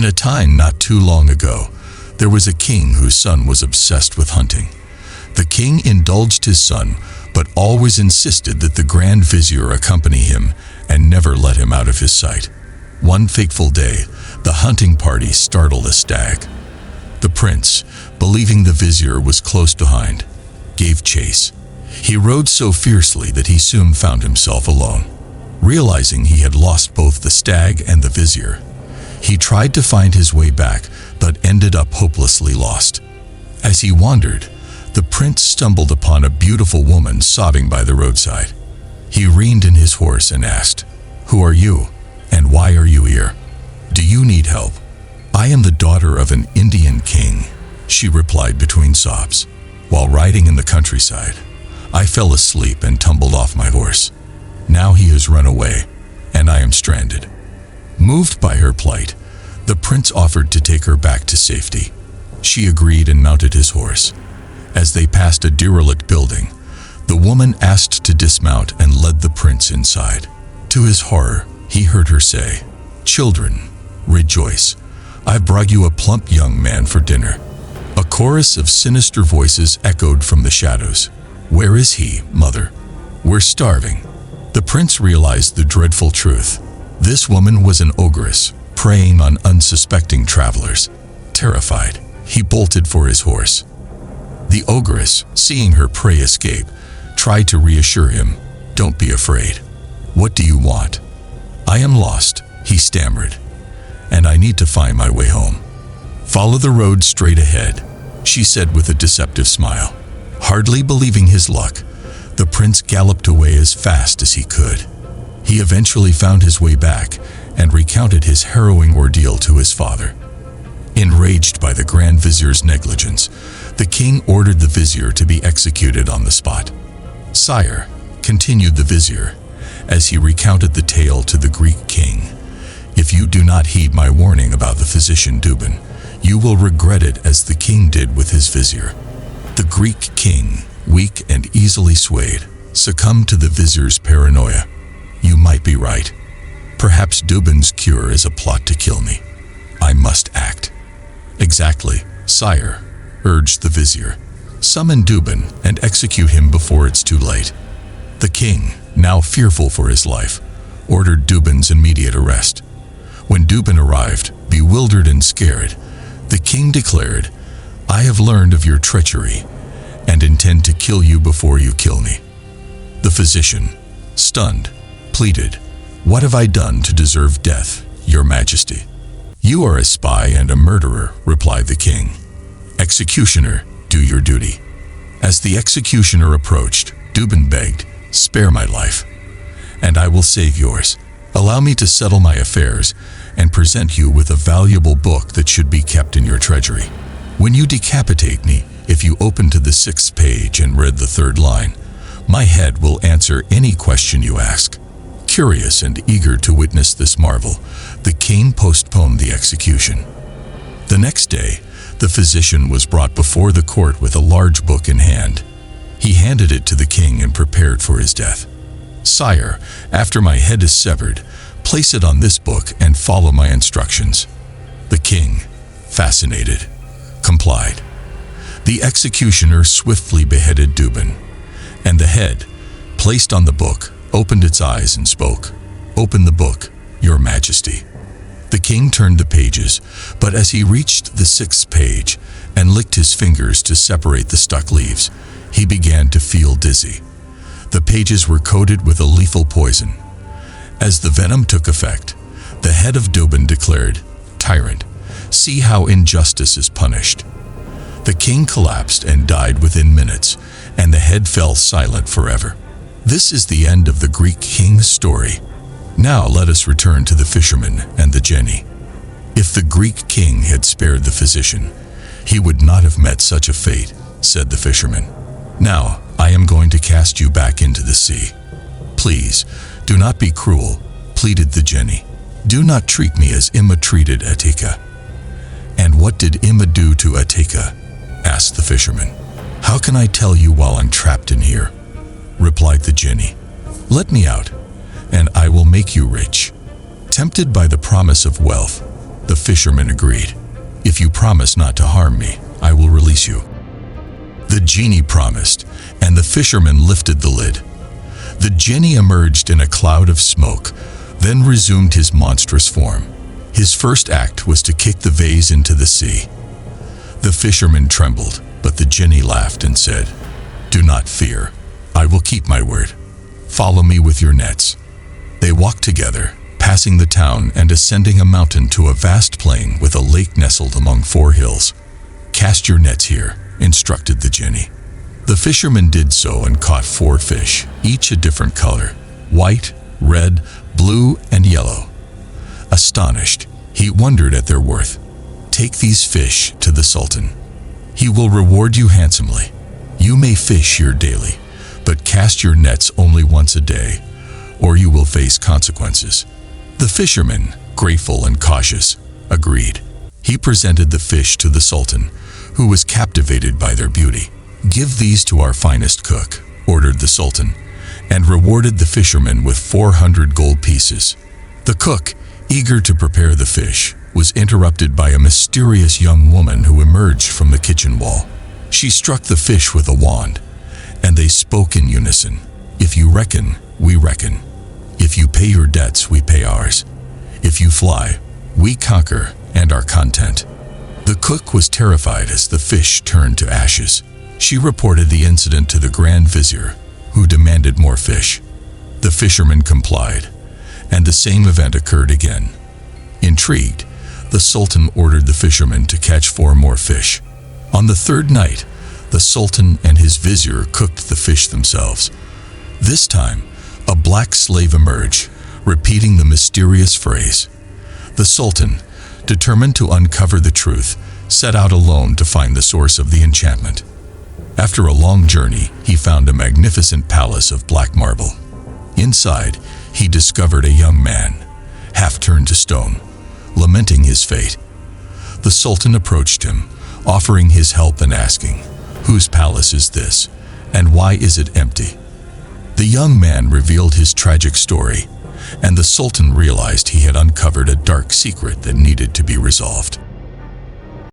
In a time not too long ago, there was a king whose son was obsessed with hunting. The king indulged his son, but always insisted that the Grand Vizier accompany him and never let him out of his sight. One fateful day, the hunting party startled a stag. The prince, believing the vizier was close behind, gave chase. He rode so fiercely that he soon found himself alone. Realizing he had lost both the stag and the vizier, he tried to find his way back, but ended up hopelessly lost. As he wandered, the prince stumbled upon a beautiful woman sobbing by the roadside. He reined in his horse and asked, "Who are you, and why are you here? Do you need help?" "I am the daughter of an Indian king," she replied between sobs. "While riding in the countryside, I fell asleep and tumbled off my horse. Now he has run away, and I am stranded." Moved by her plight, the prince offered to take her back to safety. She agreed and mounted his horse. As they passed a derelict building, the woman asked to dismount and led the prince inside. To his horror, he heard her say, "Children, rejoice. I've brought you a plump young man for dinner." A chorus of sinister voices echoed from the shadows. "Where is he, mother? We're starving." The prince realized the dreadful truth. This woman was an ogress, preying on unsuspecting travelers. Terrified, he bolted for his horse. The ogress, seeing her prey escape, tried to reassure him, "Don't be afraid. What do you want?" "I am lost," he stammered, "and I need to find my way home." "Follow the road straight ahead," she said with a deceptive smile. Hardly believing his luck, the prince galloped away as fast as he could. He eventually found his way back and recounted his harrowing ordeal to his father. Enraged by the Grand Vizier's negligence, the king ordered the vizier to be executed on the spot. "Sire," continued the vizier, as he recounted the tale to the Greek king, "if you do not heed my warning about the physician Dubin, you will regret it as the king did with his vizier." The Greek king, weak and easily swayed, succumbed to the vizier's paranoia. "You might be right. Perhaps Dubin's cure is a plot to kill me. I must act." "Exactly, sire," urged the vizier. "Summon Dubin and execute him before it's too late." The king, now fearful for his life, ordered Dubin's immediate arrest. When Dubin arrived, bewildered and scared, the king declared, "I have learned of your treachery and intend to kill you before you kill me." The physician, stunned, pleaded, "What have I done to deserve death, your majesty?" "You are a spy and a murderer," replied the king. "Executioner, do your duty." As the executioner approached, Dubin begged, "Spare my life, and I will save yours. Allow me to settle my affairs and present you with a valuable book that should be kept in your treasury. When you decapitate me, if you open to the 6th page and read the 3rd line, my head will answer any question you ask." Curious and eager to witness this marvel, the king postponed the execution. The next day, the physician was brought before the court with a large book in hand. He handed it to the king and prepared for his death. "Sire, after my head is severed, place it on this book and follow my instructions." The king, fascinated, complied. The executioner swiftly beheaded Dubin, and the head, placed on the book, opened its eyes and spoke, "Open the book, your majesty." The king turned the pages, but as he reached the 6th page and licked his fingers to separate the stuck leaves, he began to feel dizzy. The pages were coated with a lethal poison. As the venom took effect, the head of Dubin declared, "Tyrant, see how injustice is punished." The king collapsed and died within minutes, and the head fell silent forever. This is the end of the Greek king's story. Now let us return to the fisherman and the genie. If the Greek king had spared the physician, he would not have met such a fate, said the fisherman. "Now I am going to cast you back into the sea. Please, do not be cruel," pleaded the genie. "Do not treat me as Imma treated Atika." "And what did Imma do to Atika?" asked the fisherman. "How can I tell you while I'm trapped in here?" replied the genie. "Let me out, and I will make you rich." Tempted by the promise of wealth, The fisherman agreed. "If you promise not to harm me, I will release you." The genie promised, and the fisherman lifted the lid. The genie emerged in a cloud of smoke, then resumed his monstrous form. His first act was to kick the vase into the sea. The fisherman trembled, but the genie laughed and said, "Do not fear. I will keep my word. Follow me with your nets." They walked together, passing the town and ascending a mountain to a vast plain with a lake nestled among 4 hills. "Cast your nets here," instructed the genie. The fisherman did so and caught 4 fish, each a different color: white, red, blue, and yellow. Astonished, he wondered at their worth. "Take these fish to the Sultan. He will reward you handsomely. You may fish here daily, but cast your nets only once a day, or you will face consequences." The fisherman, grateful and cautious, agreed. He presented the fish to the Sultan, who was captivated by their beauty. "Give these to our finest cook," ordered the Sultan, and rewarded the fisherman with 400 gold pieces. The cook, eager to prepare the fish, was interrupted by a mysterious young woman who emerged from the kitchen wall. She struck the fish with a wand, and they spoke in unison. "If you reckon, we reckon. If you pay your debts, we pay ours. If you fly, we conquer and are content." The cook was terrified as the fish turned to ashes. She reported the incident to the Grand Vizir, who demanded more fish. The fisherman complied, and the same event occurred again. Intrigued, the Sultan ordered the fisherman to catch 4 more fish. On the 3rd night, the Sultan and his vizier cooked the fish themselves. This time, a black slave emerged, repeating the mysterious phrase. The Sultan, determined to uncover the truth, set out alone to find the source of the enchantment. After a long journey, he found a magnificent palace of black marble. Inside, he discovered a young man, half turned to stone, lamenting his fate. The Sultan approached him, offering his help and asking, "Whose palace is this, and why is it empty?" The young man revealed his tragic story, and the Sultan realized he had uncovered a dark secret that needed to be resolved.